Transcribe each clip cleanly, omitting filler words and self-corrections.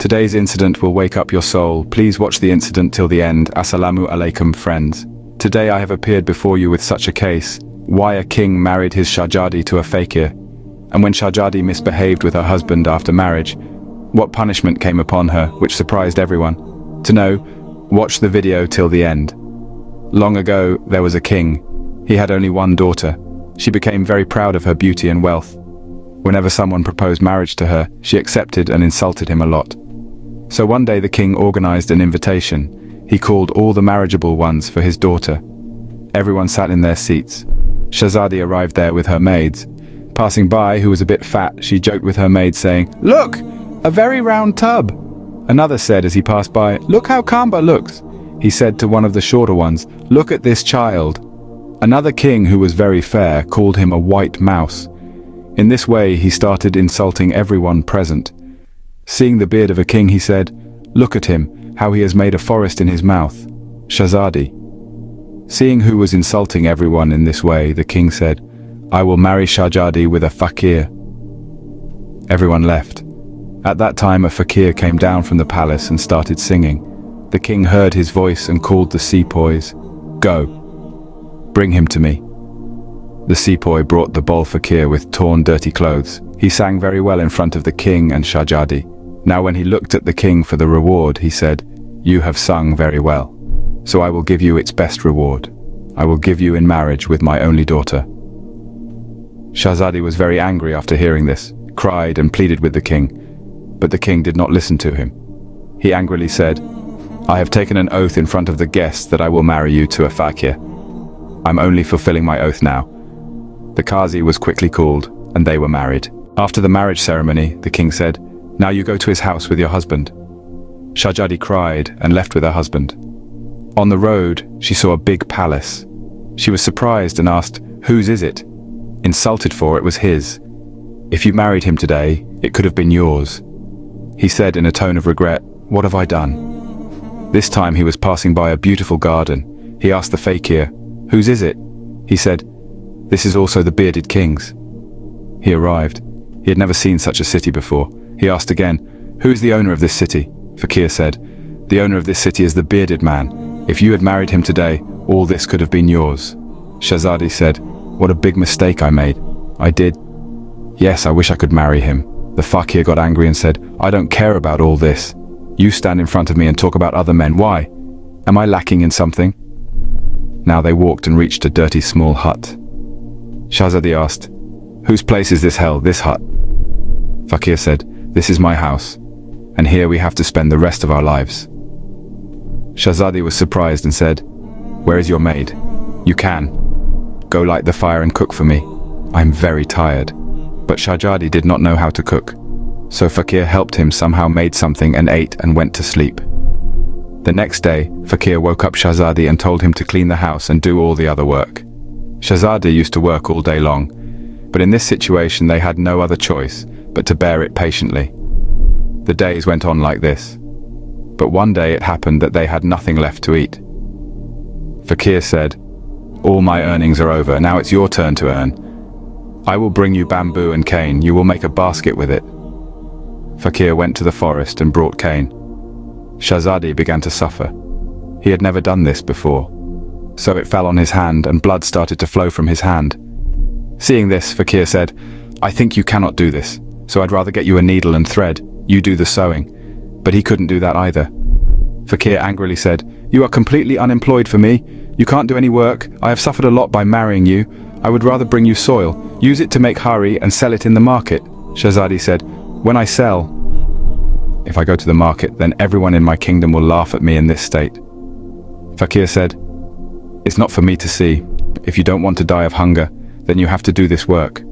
Today's incident will wake up your soul. Please watch the incident till the end. Assalamu alaikum, friends. Today I have appeared before you with such a case. Why a king married his Shahzadi to a fakir. And when Shahzadi misbehaved with her husband after marriage, what punishment came upon her, which surprised everyone. To know, watch the video till the end. Long ago, there was a king. He had only one daughter. She became very proud of her beauty and wealth. Whenever someone proposed marriage to her, she accepted and insulted him a lot. So one day the king organized an invitation. He called all the marriageable ones for his daughter. Everyone sat in their seats. Shahzadi arrived there with her maids. Passing by, who was a bit fat, she joked with her maid saying, "Look, a very round tub." Another said as he passed by, "Look how Kamba looks." He said to one of the shorter ones, "Look at this child." Another king who was very fair called him a white mouse. In this way he started insulting everyone present. Seeing the beard of a king, he said, "Look at him, how he has made a forest in his mouth." Shahzadi. Seeing who was insulting everyone in this way, the king said, "I will marry Shahzadi with a fakir." Everyone left. At that time a fakir came down from the palace and started singing. The king heard his voice and called the sepoys. "Go, bring him to me." The sepoy brought the bald fakir with torn, dirty clothes. He sang very well in front of the king and Shahzadi. Now when he looked at the king for the reward, he said, "You have sung very well, so I will give you its best reward. I will give you in marriage with my only daughter." Shahzadi was very angry after hearing this, cried and pleaded with the king, but the king did not listen to him. He angrily said, "I have taken an oath in front of the guests that I will marry you to a fakir. I'm only fulfilling my oath now." The Qazi was quickly called, and they were married. After the marriage ceremony, the king said, "Now you go to his house with your husband." Shahzadi cried and left with her husband. On the road, she saw a big palace. She was surprised and asked, "Whose is it?" Insulted for it was his. "If you married him today, it could have been yours." He said in a tone of regret, "What have I done?" This time he was passing by a beautiful garden. He asked the fakir, "Whose is it?" He said, "This is also the bearded king's." He arrived. He had never seen such a city before. He asked again, "Who is the owner of this city?" Fakir said, "The owner of this city is the bearded man. If you had married him today, all this could have been yours." Shahzadi said, "What a big mistake I made. I did. Yes, I wish I could marry him." The fakir got angry and said, "I don't care about all this. You stand in front of me and talk about other men. Why? Am I lacking in something?" Now they walked and reached a dirty small hut. Shahzadi asked, "Whose place is this hell, this hut?" Fakir said, "This is my house, and here we have to spend the rest of our lives." Shahzadi was surprised and said, "Where is your maid? You can. Go light the fire and cook for me. I'm very tired." But Shahzadi did not know how to cook. So Fakir helped him, somehow made something and ate and went to sleep. The next day, Fakir woke up Shahzadi and told him to clean the house and do all the other work. Shahzadi used to work all day long, but in this situation they had no other choice but to bear it patiently. The days went on like this. But one day it happened that they had nothing left to eat. Fakir said, "All my earnings are over, now it's your turn to earn. I will bring you bamboo and cane, you will make a basket with it." Fakir went to the forest and brought cane. Shahzadi began to suffer. He had never done this before. So it fell on his hand and blood started to flow from his hand. Seeing this, Fakir said, "I think you cannot do this, so I'd rather get you a needle and thread, you do the sewing." But he couldn't do that either. Fakir angrily said, "You are completely unemployed for me. You can't do any work. I have suffered a lot by marrying you. I would rather bring you soil, use it to make hari and sell it in the market." Shahzadi said, "When I sell, if I go to the market, then everyone in my kingdom will laugh at me in this state." Fakir said, "It's not for me to see. If you don't want to die of hunger, then you have to do this work."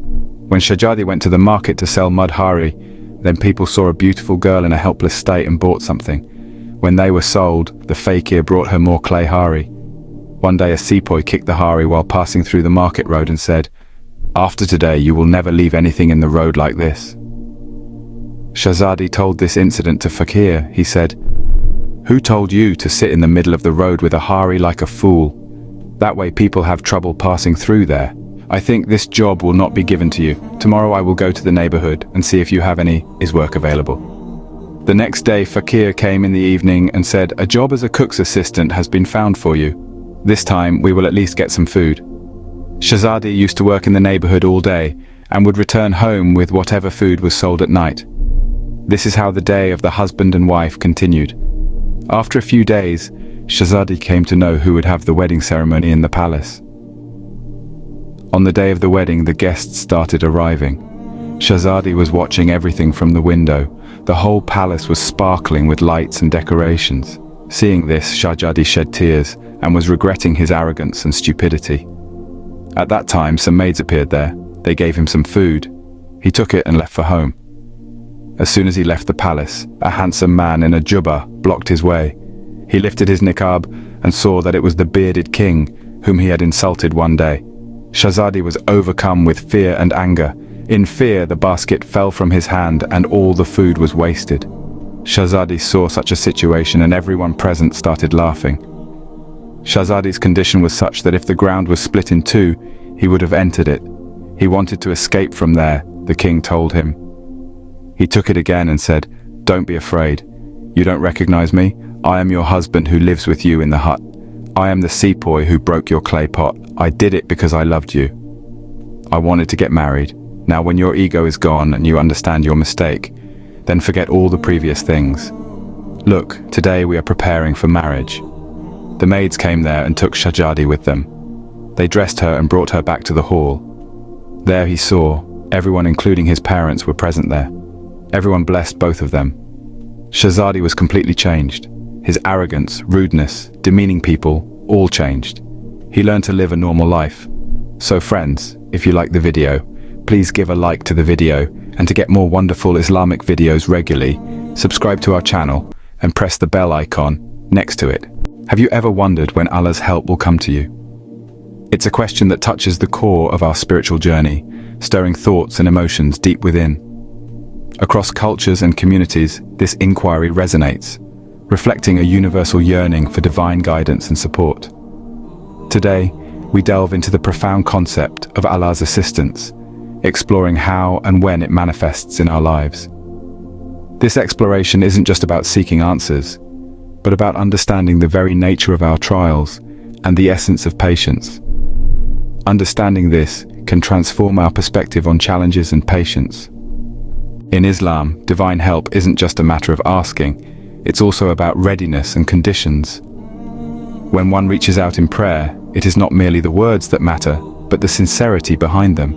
When Shahzadi went to the market to sell mud hari, then people saw a beautiful girl in a helpless state and bought something. When they were sold, the fakir brought her more clay hari. One day a sepoy kicked the hari while passing through the market road and said, "After today you will never leave anything in the road like this." Shahzadi told this incident to Fakir. He said, "Who told you to sit in the middle of the road with a hari like a fool? That way people have trouble passing through there. I think this job will not be given to you. Tomorrow I will go to the neighborhood and see if you have any work available." The next day, Fakir came in the evening and said, "A job as a cook's assistant has been found for you. This time, we will at least get some food." Shahzadi used to work in the neighborhood all day and would return home with whatever food was sold at night. This is how the day of the husband and wife continued. After a few days, Shahzadi came to know who would have the wedding ceremony in the palace. On the day of the wedding, the guests started arriving. Shahzadi was watching everything from the window. The whole palace was sparkling with lights and decorations. Seeing this, Shahzadi shed tears and was regretting his arrogance and stupidity. At that time, some maids appeared there. They gave him some food. He took it and left for home. As soon as he left the palace, a handsome man in a jubba blocked his way. He lifted his niqab and saw that it was the bearded king whom he had insulted one day. Shahzadi was overcome with fear and anger. In fear, the basket fell from his hand and all the food was wasted. Shahzadi saw such a situation and everyone present started laughing. Shahzadi's condition was such that if the ground was split in two, he would have entered it. He wanted to escape from there, the king told him. He took it again and said, "Don't be afraid. You don't recognize me? I am your husband who lives with you in the hut. I am the sepoy who broke your clay pot. I did it because I loved you. I wanted to get married. Now when your ego is gone and you understand your mistake, then forget all the previous things. Look, today we are preparing for marriage." The maids came there and took Shahzadi with them. They dressed her and brought her back to the hall. There he saw, everyone including his parents were present there. Everyone blessed both of them. Shahzadi was completely changed. His arrogance, rudeness, demeaning people, all changed. He learned to live a normal life. So friends, if you like the video, please give a like to the video, and to get more wonderful Islamic videos regularly, subscribe to our channel and press the bell icon next to it. Have you ever wondered when Allah's help will come to you? It's a question that touches the core of our spiritual journey, stirring thoughts and emotions deep within. Across cultures and communities, this inquiry resonates, reflecting a universal yearning for divine guidance and support. Today, we delve into the profound concept of Allah's assistance, exploring how and when it manifests in our lives. This exploration isn't just about seeking answers, but about understanding the very nature of our trials and the essence of patience. Understanding this can transform our perspective on challenges and patience. In Islam, divine help isn't just a matter of asking, it's also about readiness and conditions. When one reaches out in prayer, it is not merely the words that matter, but the sincerity behind them.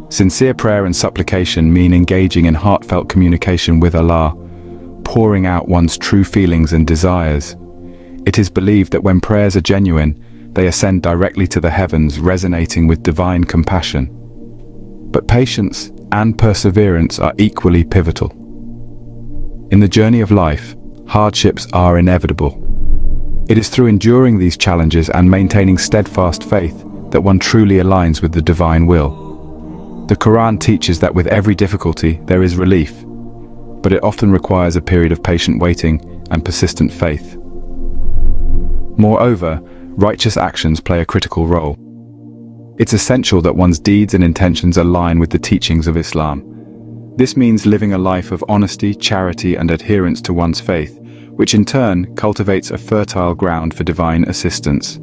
Sincere prayer and supplication mean engaging in heartfelt communication with Allah, pouring out one's true feelings and desires. It is believed that when prayers are genuine, they ascend directly to the heavens, resonating with divine compassion. But patience and perseverance are equally pivotal. In the journey of life, hardships are inevitable. It is through enduring these challenges and maintaining steadfast faith that one truly aligns with the divine will. The Quran teaches that with every difficulty there is relief, but it often requires a period of patient waiting and persistent faith. Moreover, righteous actions play a critical role. It's essential that one's deeds and intentions align with the teachings of Islam. This means living a life of honesty, charity, and adherence to one's faith, which in turn cultivates a fertile ground for divine assistance.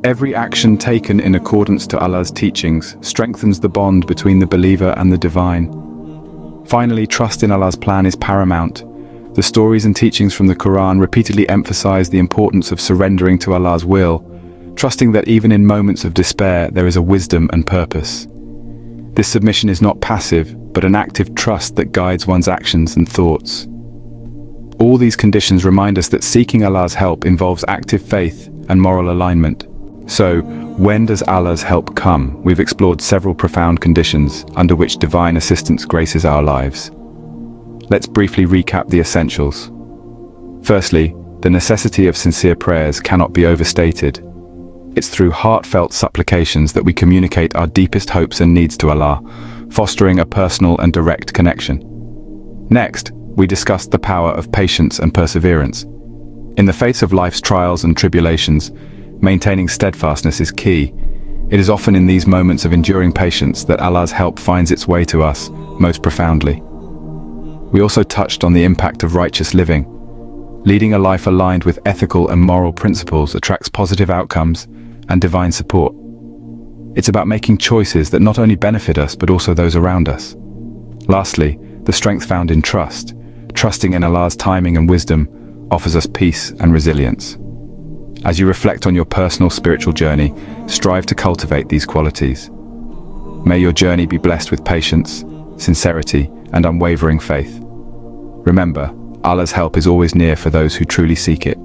Every action taken in accordance to Allah's teachings strengthens the bond between the believer and the divine. Finally, trust in Allah's plan is paramount. The stories and teachings from the Quran repeatedly emphasize the importance of surrendering to Allah's will, trusting that even in moments of despair there is a wisdom and purpose. This submission is not passive, but an active trust that guides one's actions and thoughts. All these conditions remind us that seeking Allah's help involves active faith and moral alignment. So, when does Allah's help come? We've explored several profound conditions under which divine assistance graces our lives. Let's briefly recap the essentials. Firstly, the necessity of sincere prayers cannot be overstated. It's through heartfelt supplications that we communicate our deepest hopes and needs to Allah, fostering a personal and direct connection. Next, we discussed the power of patience and perseverance. In the face of life's trials and tribulations, maintaining steadfastness is key. It is often in these moments of enduring patience that Allah's help finds its way to us most profoundly. We also touched on the impact of righteous living. Leading a life aligned with ethical and moral principles attracts positive outcomes and divine support. It's about making choices that not only benefit us but also those around us. Lastly, the strength found in trust. Trusting in Allah's timing and wisdom offers us peace and resilience. As you reflect on your personal spiritual journey, strive to cultivate these qualities. May your journey be blessed with patience, sincerity, and unwavering faith. Remember, Allah's help is always near for those who truly seek it.